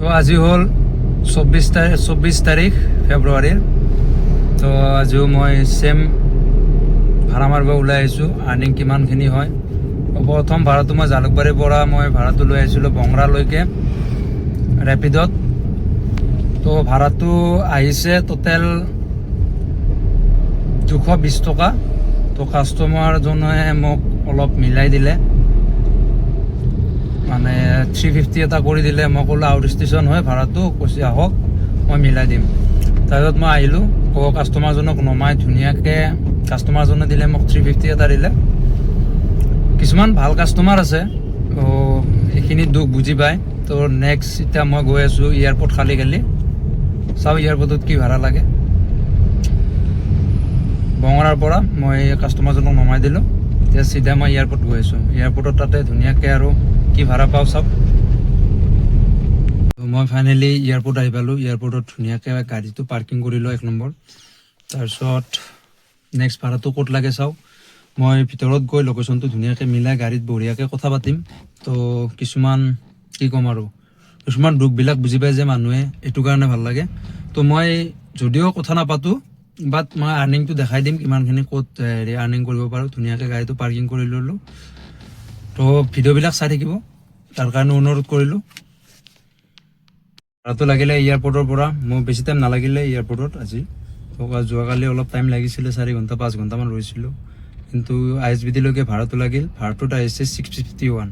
তো আজি হ'ল 24 তাৰিখ ফেব্ৰুৱাৰীৰ। তো আজিও মই চেম ভাড়া মাৰিব ওলাই আহিছোঁ। আৰ্নিং কিমানখিনি হয়। প্ৰথম ভাড়াটো মই জালুকবাৰীৰ পৰা মই ভাড়াটো লৈ আহিছিলোঁ বংৰালৈকে ৰেপিডত। তো ভাড়াটো আহিছে টোটেল 220 টকা। তো কাষ্টমাৰজনে মোক অলপ মিলাই দিলে, মানে 350 এটা কৰি দিলে। মই ক'লো আউট ষ্টেচন হয় ভাড়াটো, কৈছে আহক মই মিলাই দিম। তাৰপিছত মই আহিলোঁ, কাষ্টমাৰজনক নমাই ধুনীয়াকৈ কাষ্টমাৰজনে দিলে মোক 350 এটা দিলে। কিছুমান ভাল কাষ্টমাৰ আছে, এইখিনি দুখ বুজি পায়। তো নেক্সট এতিয়া মই গৈ আছোঁ এয়াৰপৰ্ট খালি চাওঁ এয়াৰপৰ্টত কি ভাড়া লাগে। বঙৰাৰ পৰা মই কাষ্টমাৰজনক নমাই দিলোঁ, এতিয়া চিধা মই এয়াৰপৰ্ট গৈ আছোঁ। এয়াৰপৰ্টত তাতে ধুনীয়াকৈ আৰু কি ভাড়া পাওঁ চাওক। মই ফাইনেলি এয়াৰপৰ্ট আহি পালোঁ। এয়াৰপৰ্টত ধুনীয়াকৈ গাড়ীটো পাৰ্কিং কৰিলোঁ 1 নম্বৰ। তাৰপিছত নেক্সট ভাড়াটো ক'ত লাগে চাওঁ। মই ভিতৰত গৈ লোকেশ্যনটো ধুনীয়াকৈ মিলাই গাড়ীত বঢ়িয়াকৈ কথা পাতিম। তো কিছুমান কি ক'ম আৰু, কিছুমান দুখবিলাক বুজি পায় যে মানুহে, এইটো কাৰণে ভাল লাগে। তো মই যদিও কথা নাপাতোঁ, বাট মই আৰ্নিংটো দেখাই দিম কিমানখিনি ক'ত আৰ্নিং কৰিব পাৰোঁ। ধুনীয়াকৈ গাড়ীটো পাৰ্কিং কৰি ল'লোঁ। তো ভিডিঅ'বিলাক চাই থাকিব, তাৰ কাৰণে অনুৰোধ কৰিলোঁ। ভাড়াটো লাগিলে এয়াৰপৰ্টৰ পৰা, মোৰ বেছি টাইম নালাগিলে এয়াৰপৰ্টত আজি। যোৱাকালি অলপ টাইম লাগিছিলে, 4 ঘণ্টা 5 ঘণ্টামান ৰৈছিলোঁ। কিন্তু ISBD-লৈকে ভাড়াটো লাগিল। ভাড়াটোত আহিছে 651।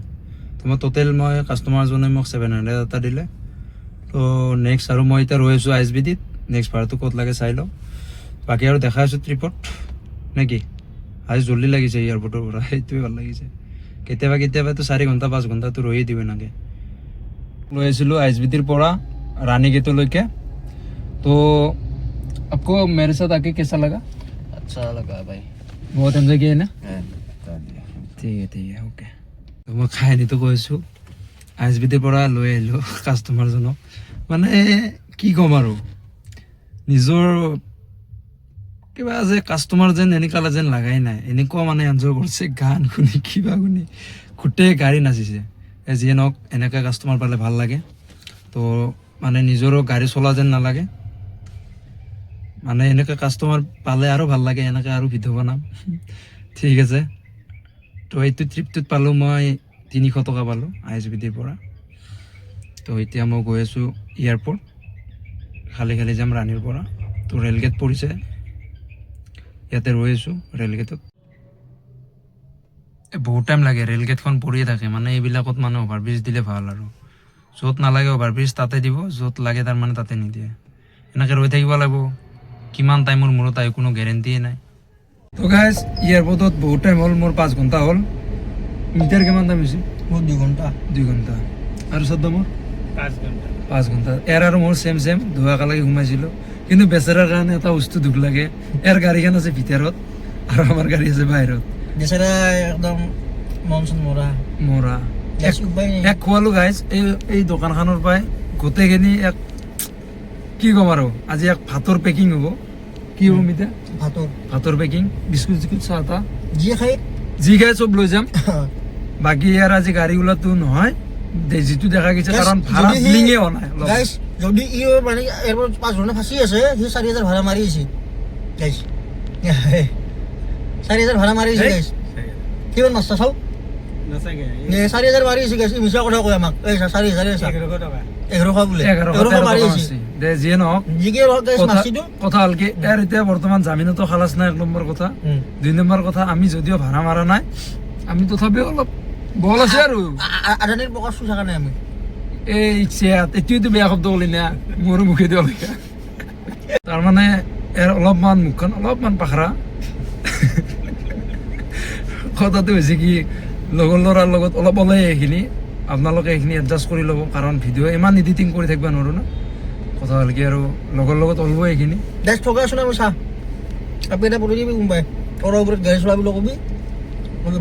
তো মই টোটেল কাষ্টমাৰজনে মোক 700 এটা দিলে। তো নেক্সট আৰু মই এতিয়া ৰৈ আছোঁ ISBD-ত। নেক্সট ভাড়াটো ক'ত লাগে চাই লওঁ। বাকী আৰু দেখাই আছোঁ ট্ৰিপত নেকি। আজি জল্দি লাগিছে এয়াৰপৰ্টৰ পৰা, সেইটোৱে ভাল লাগিছে। কেতিয়াবাতো 4 ঘণ্টা 5 ঘণ্টাটো ৰৈয়ে দিব এনেকৈ। লৈ আহিছিলোঁ ISBD-ৰ পৰা रानी गेटলৈকে। तो आपको मेरे साथ आके कैसा लगा? अच्छा लगा भाई, बहुत एंजॉय किया है ना? ठीक है ओके। तो मैं কাহিনীটো কৈছোঁ, ISBD-ৰ পৰা লৈ আহিলোঁ কাষ্টমাৰজনক। মানে কি ক'ম আৰু, নিজৰ কিবা যে কাষ্টমাৰ যেন এনেকুৱা যেন লাগাই নাই। এনেকুৱা মানে এনজয় কৰিছে, গান শুনি কিবা শুনি গোটেই গাড়ী নাচিছে। যিয়ে নহওক এনেকৈ কাষ্টমাৰ পালে ভাল লাগে। তো মানে নিজৰো গাড়ী চলা যেন নালাগে, মানে এনেকৈ কাষ্টমাৰ পালে আৰু ভাল লাগে। এনেকৈ আৰু ভিডিঅ' বনাম, ঠিক আছে। তো এইটো ট্ৰিপটোত পালোঁ মই 300 টকা পালোঁ ISBD-ৰ পৰা। তো এতিয়া মই গৈ আছোঁ এয়াৰপৰ্ট, খালি যাম ৰাণীৰ পৰা। তো ৰেলগেট পৰিছে, ইয়াতে ৰৈ আছোঁ ৰেলগেটত। বহুত টাইম লাগে, ৰেলগেটখন পৰিয়ে থাকে। মানে এইবিলাকত মানে অভাৰব্ৰিজ দিলে ভাল আৰু। য'ত নালাগে অভাৰব্ৰিজ তাতে দিব, য'ত লাগে তাৰমানে তাতে নিদিয়ে। এনেকৈ ৰৈ থাকিব লাগিব, কিমান টাইমৰ মূৰত আহি কোনো গেৰেণ্টিয়ে নাই। তো গাইজ এয়াৰপৰ্টত বহুত টাইম হ'ল, মোৰ 5 ঘণ্টা হ'ল। মিটাৰ কিমান টাইম হৈছে? মোৰ 2 ঘণ্টা। আৰু মোৰ 5 ঘণ্টা। এৰ আৰু মোৰ চেম ধোৱা একেলগে সোমাইছিলোঁ। কিন্তু বেচেৰাৰ কাৰণে এটা বস্তু দুখ লাগে, এৰ গাড়ীখন আছে ভিতৰত আৰু আমাৰ গাড়ী আছে বাহিৰত। বেচেৰা একদম মন-চন মৰা। এক খোৱালোঁ গাইজ এই দোকানখনৰ পৰাই গোটেইখিনি। কি ক'ম আৰু, আজি ভাতৰ পেকিং হ'ব। কি হ'ব মিতা? ভাতৰ পেকিং, বিস্কুট চাহ তাহ যি খাই চব লৈ যাম। বাকী ইয়াৰ আজি গাড়ী ওলাতো নহয়, যিটো দেখা গৈছে, কাৰণ ভাড়া বিলিঙে হোৱা নাই। যদি মানে 5 ঘণ্টা ফাঁচি আছে, সি 4,000 ভাড়া মাৰি আছে। 4,000 ভাড়া মাৰি আছে গাইছ। কিমান নষ্ট চাওক, 4,000 মাৰি আছে গাইছ। মিছা কথা কয় আমাক, 4,000 1100 বোলে, 1100 মাৰি আছে। যিয়ে নহওক কথা হ'ল কি, ইয়াৰ এতিয়া বৰ্তমান জামিনতো খালাচ নাই, 1 নম্বৰ কথা। 2 নম্বৰ কথা, আমি যদিও ভাড়া মাৰা নাই, আমি তথাপিও অলপ বল আছে আৰু আদানীৰ প্ৰকাশ থকা নাই আমি। এই এইটোৱেতো বেয়া শব্দ ক'লি না, মোৰো মুখেদি ওলাইছে। তাৰমানে ইয়াৰ মুখখন অলপমান পাখৰা। কথাটো হৈছে কি, লগৰ ল'ৰাৰ লগত অলপ ওলাই এইখিনি, আপোনালোকে এইখিনি এডজাষ্ট কৰি ল'ব। কাৰণ ভিডিঅ' ইমান এডিটিং কৰি থাকিব নোৱাৰোঁ না। কথা হ'ল কি আৰু লগৰ লগত ওলব এইখিনি। ঠগাই আছো না মই চাহ আপনি এটা পৰি দিবি কোনোবাই তোৰ ওপৰত গাড়ী চলাবলৈ কবি,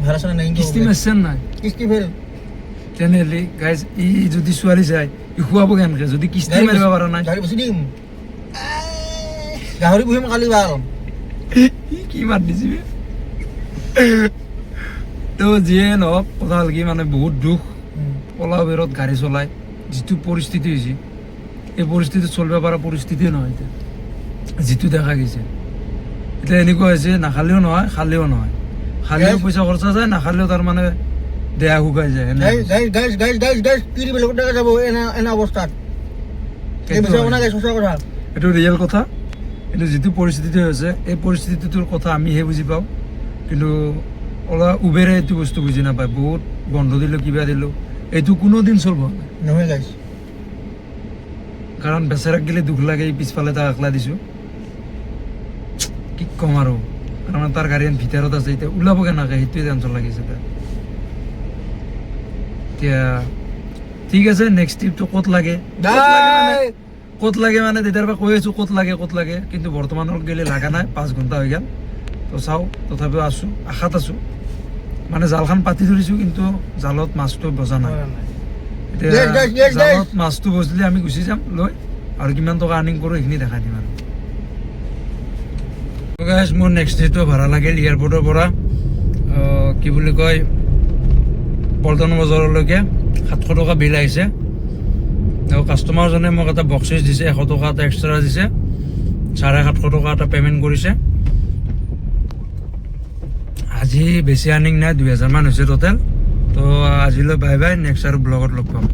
ভাড়া চাড়া নাই, কিস্তি মাৰছেন নাই? কিস্তি ফেল তেনেহ'লে গাইজ ই যদি ছোৱালী যায়, ই খুৱাব কেনেকৈ যদি কিস্তি মাৰিব পৰা নাই? গাড়ী বেছি দিম, গাহৰি পুহিম কালি ভাল। কি মাত দিছি? তো যিয়ে নহওক কথা হ'ল কি, মানে বহুত দুখ। পলা বেৰত গাড়ী চলাই যিটো পৰিস্থিতি হৈছে, এই পৰিস্থিতিত চলিব পৰা পৰিস্থিতিও নহয় এতিয়া যিটো দেখা গৈছে এতিয়া এনেকুৱা হৈছে নাখালেও নহয় খালেও নহয় খালেও পইচা খৰচা যায় নাখালেও তাৰমানে দেহা শুকাই যায় এনে গাইজ কি বেলেগত দেখা যাব এনে অৱস্থাত এই বিষয়ে শুনা গাইজ সঁচা কথা এইটো ৰিয়েল কথা কিন্তু যিটো পৰিস্থিতি হৈছে এই পৰিস্থিতিটোৰ কথা আমিহে বুজি পাওঁ কিন্তু ওলা উবেৰে এইটো বস্তু বুজি নাপায় বহুত বন্ধ দিলোঁ কিবা দিলোঁ এইটো কোনোদিন চলিব নহয় গাইজ কাৰণ বেচেৰাক গেলে দুখ লাগে পিছফালে তাক আকলা দিছোঁ কি ক'ম আৰু কাৰণ তাৰ গাড়ী ভিতৰত আছে এতিয়া ওলাব কেনেকৈ সেইটোৱে টেনশ্যন লাগিছে তাৰ এতিয়া ঠিক আছে নেক্সট ট্ৰিপটো ক'ত লাগে মানে তেতিয়াৰ পৰা কৈ আছোঁ ক'ত লাগে কিন্তু বৰ্তমানত গেলে লগা নাই 5 ঘণ্টা হৈ গ'ল তো চাওঁ তথাপিও আছোঁ আশাত আছোঁ মানে জালখন পাতি ধৰিছোঁ কিন্তু জালত মাছটো বজা নাই এতিয়া জালত মাছটো বজিলে আমি গুচি যাম লৈ আৰু কিমান টকা আৰ্নিং কৰোঁ সেইখিনি দেখাই দিম আৰু গাইজ মোৰ নেক্সট ডেটো ভাড়া লাগিল এয়াৰপৰ্টৰ পৰা কি বুলি কয় পল্টন বজাৰলৈকে 700 টকা বিল আহিছে আৰু কাষ্টমাৰজনে মোক এটা বক্সেছ দিছে 100 টকা এটা এক্সট্ৰা দিছে 750 টকা এটা পে'মেণ্ট কৰিছে আজি বেছি আৰ্নিং নাই 2000 মান হৈছে টোটেল তো আজিলৈ বাই বাই নেক্সট আৰু ব্লগত লগ পাম